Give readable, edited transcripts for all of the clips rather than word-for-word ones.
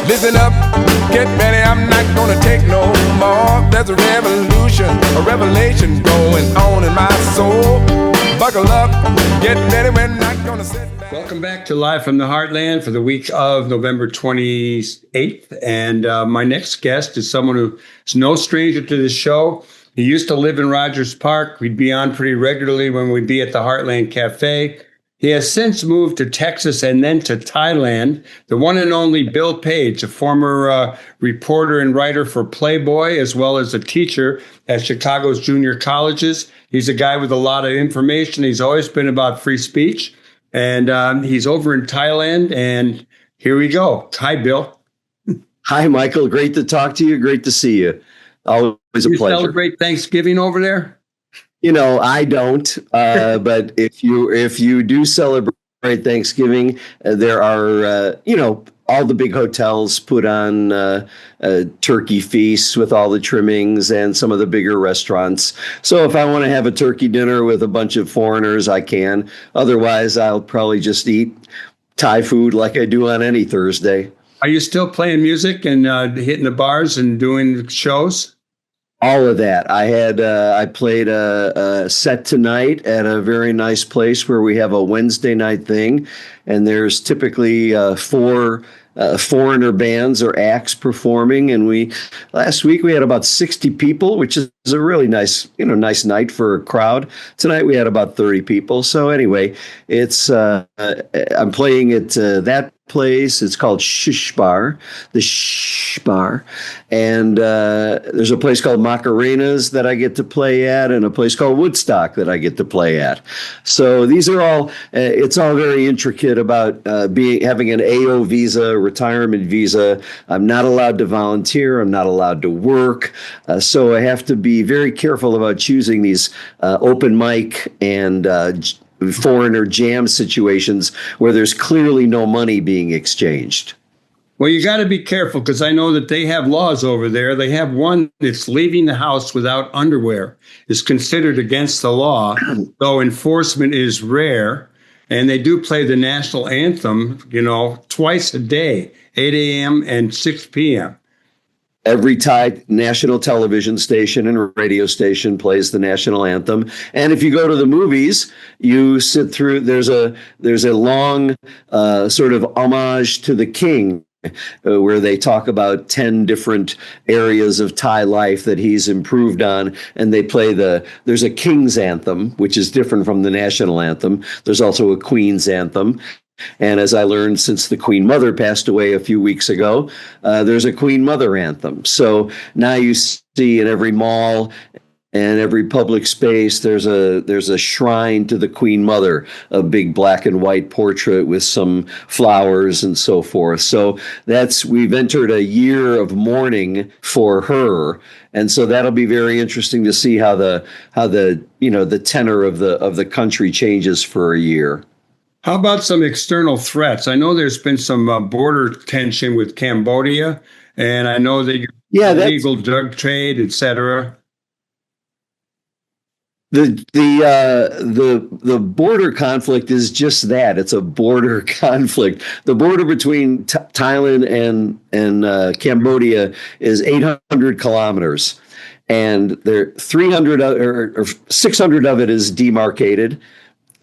Listen up, get ready, I'm not gonna take no more. There's a revolution, a revelation going on in my soul. Buckle up, get ready, we're not gonna sit back. Welcome back to Live from the Heartland for the week of November 28th. And my next guest is someone who is no stranger to the show. He used to live in Rogers Park. We'd be on pretty regularly when we'd be at the Heartland Cafe. He has since moved to Texas and then to Thailand. The one and only Bill Paige, a former reporter and writer for Playboy, as well as a teacher at Chicago's junior colleges. He's a guy with a lot of information. He's always been about free speech. And he's over in Thailand. And here we go. Hi, Bill. Hi, Michael. Great to talk to you. Great to see you. Always a pleasure. You celebrate Thanksgiving over there? You know, I don't, but if you do celebrate Thanksgiving, there are, all the big hotels put on turkey feasts with all the trimmings and some of the bigger restaurants. So if I want to have a turkey dinner with a bunch of foreigners, I can. Otherwise, I'll probably just eat Thai food like I do on any Thursday. Are you still playing music and hitting the bars and doing shows? All of that. I played a set tonight at a very nice place where we have a Wednesday night thing, and there's typically four foreigner bands or acts performing. And last week we had about 60 people, which is a really nice night for a crowd. Tonight we had about 30 people. So anyway, I'm playing at that place. It's called Shish Bar, the Shish Bar. And there's a place called Macarena's that I get to play at, and a place called Woodstock that I get to play at. So these are all, it's all very intricate about having an AO visa, retirement visa. I'm not allowed to volunteer. I'm not allowed to work. So I have to be very careful about choosing these open mic and foreigner jam situations where there's clearly no money being exchanged. Well, you got to be careful because I know that they have laws over there. They have one that's leaving the house without underwear is considered against the law, though enforcement is rare. And they do play the national anthem, twice a day, 8 a.m. and 6 p.m. Every Thai national television station and radio station plays the national anthem. And if you go to the movies, you sit through, there's a long sort of homage to the king, where they talk about 10 different areas of Thai life that he's improved on. And they play there's a king's anthem, which is different from the national anthem. There's also a queen's anthem. And as I learned since the Queen Mother passed away a few weeks ago, there's a Queen Mother anthem. So now you see in every mall and every public space, there's a shrine to the Queen Mother, a big black and white portrait with some flowers and so forth. So we've entered a year of mourning for her. And so that'll be very interesting to see how the tenor of the country changes for a year. How about some external threats? I know there's been some border tension with Cambodia, and I know that illegal drug trade, et cetera. The border conflict is just that. It's a border conflict. The border between Thailand and Cambodia is 800 kilometers, and there 300 or 600 of it is demarcated,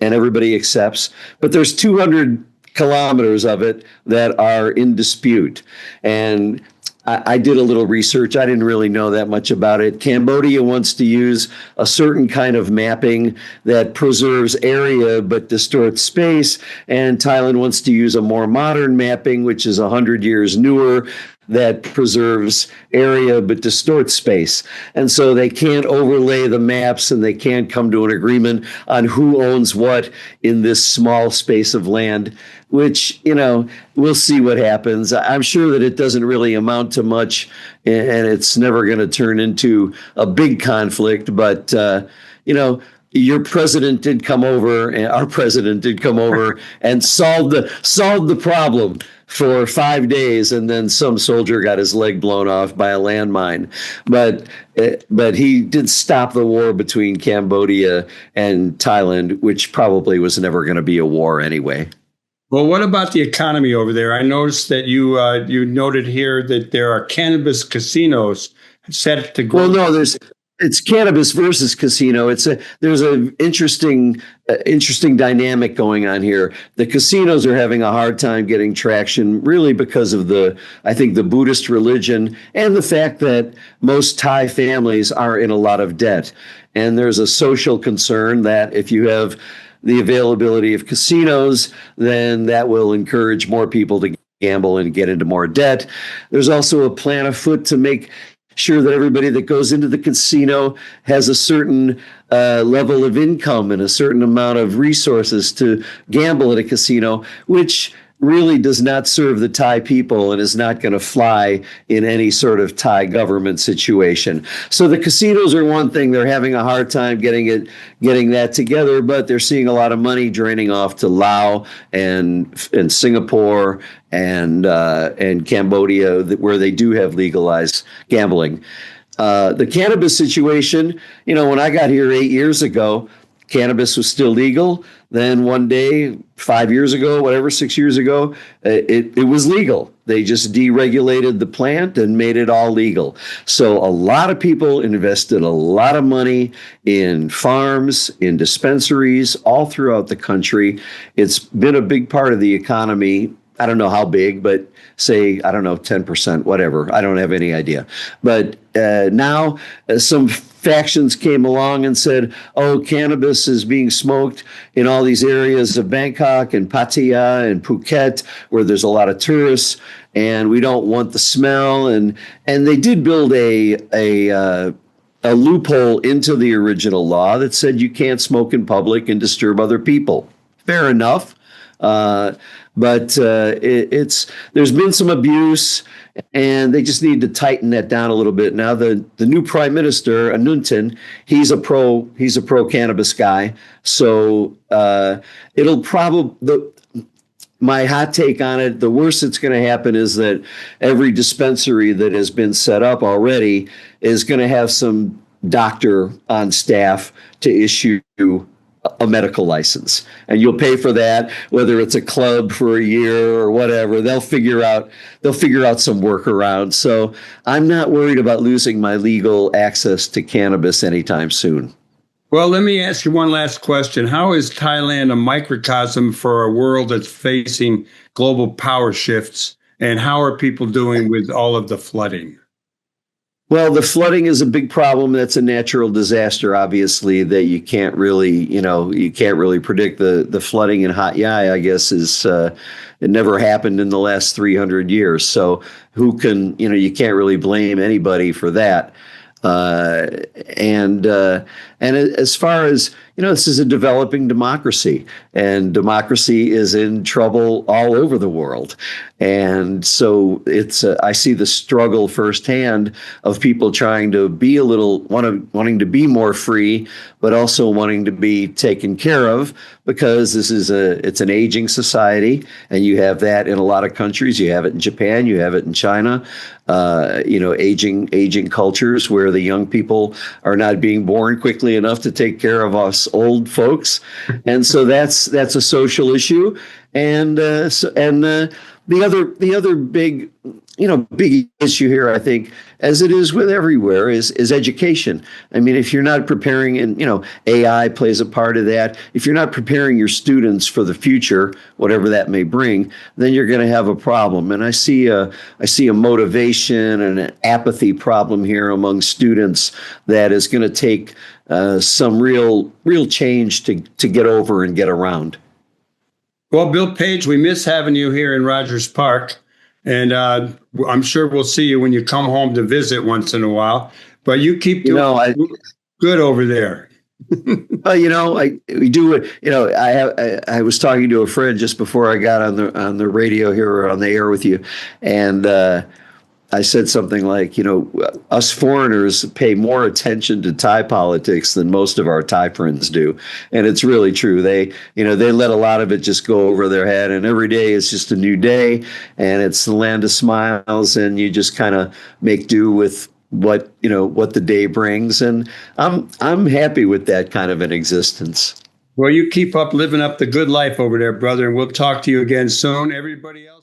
and everybody accepts. But there's 200 kilometers of it that are in dispute. And I did a little research. I didn't really know that much about it. Cambodia wants to use a certain kind of mapping that preserves area but distorts space. And Thailand wants to use a more modern mapping, which is 100 years newer, that preserves area but distorts space. And so they can't overlay the maps, and they can't come to an agreement on who owns what in this small space of land, which, we'll see what happens. I'm sure that it doesn't really amount to much, and it's never going to turn into a big conflict. But, your president did come over, and our president did come over and solved the problem for 5 days, and then some soldier got his leg blown off by a landmine. But he did stop the war between Cambodia and Thailand, which probably was never going to be a war anyway. Well, what about the economy over there? I noticed that you noted here that there are cannabis casinos set to grow. Well, no, it's cannabis versus casino. There's an interesting dynamic going on here. The casinos are having a hard time getting traction, really because of I think the Buddhist religion and the fact that most Thai families are in a lot of debt. And there's a social concern that if you have the availability of casinos, then that will encourage more people to gamble and get into more debt. There's also a plan afoot to make sure that everybody that goes into the casino has a certain level of income and a certain amount of resources to gamble at a casino, which really does not serve the Thai people and is not going to fly in any sort of Thai government situation. So the casinos are one thing. They're having a hard time getting that together, but they're seeing a lot of money draining off to Laos and Singapore and Cambodia, where they do have legalized gambling. The cannabis situation, when I got here 8 years ago, cannabis was still legal. Then one day, 5 years ago, 6 years ago, it was legal. They just deregulated the plant and made it all legal. So a lot of people invested a lot of money in farms, in dispensaries, all throughout the country. It's been a big part of the economy. I don't know how big, but say, 10%, whatever. I don't have any idea. But now some factions came along and said, cannabis is being smoked in all these areas of Bangkok and Pattaya and Phuket, where there's a lot of tourists, and we don't want the smell. And they did build a loophole into the original law that said you can't smoke in public and disturb other people. Fair enough. But there's been some abuse, and they just need to tighten that down a little bit. Now the new prime minister, Anutin, he's a pro cannabis guy. So it'll probably my hot take on it, the worst that's going to happen is that every dispensary that has been set up already is going to have some doctor on staff to issue a medical license, and you'll pay for that, whether it's a club for a year or whatever. They'll figure out some workaround. So I'm not worried about losing my legal access to cannabis anytime soon. Well, let me ask you one last question. How is Thailand a microcosm for a world that's facing global power shifts, and how are people doing with all of the flooding? Well, the flooding is a big problem. That's a natural disaster, obviously, that you can't really predict. The flooding in Hat Yai, I guess, it never happened in the last 300 years. So you can't really blame anybody for that. And as far as, this is a developing democracy, and democracy is in trouble all over the world. And so I see the struggle firsthand of people trying to be wanting to be more free, but also wanting to be taken care of, because it's an aging society, and you have that in a lot of countries. You have it in Japan, you have it in China, aging cultures where the young people are not being born quickly enough to take care of us old folks. And so that's a social issue. And the other big issue here, I think, as it is with everywhere, is education. I mean, if you're not preparing, and AI plays a part of that. If you're not preparing your students for the future, whatever that may bring, then you're going to have a problem. And I see a motivation and an apathy problem here among students that is going to take some real change to get over and get around. Well, Bill Paige, we miss having you here in Rogers Park, and I'm sure we'll see you when you come home to visit once in a while. But you keep doing good over there. We do it. I was talking to a friend just before I got on the radio here, or on the air with you, and I said something like, us foreigners pay more attention to Thai politics than most of our Thai friends do. And it's really true. They let a lot of it just go over their head, and every day is just a new day, and it's the land of smiles, and you just kind of make do with what the day brings. And I'm happy with that kind of an existence. Well, you keep up living up the good life over there, brother, and we'll talk to you again soon. Everybody else.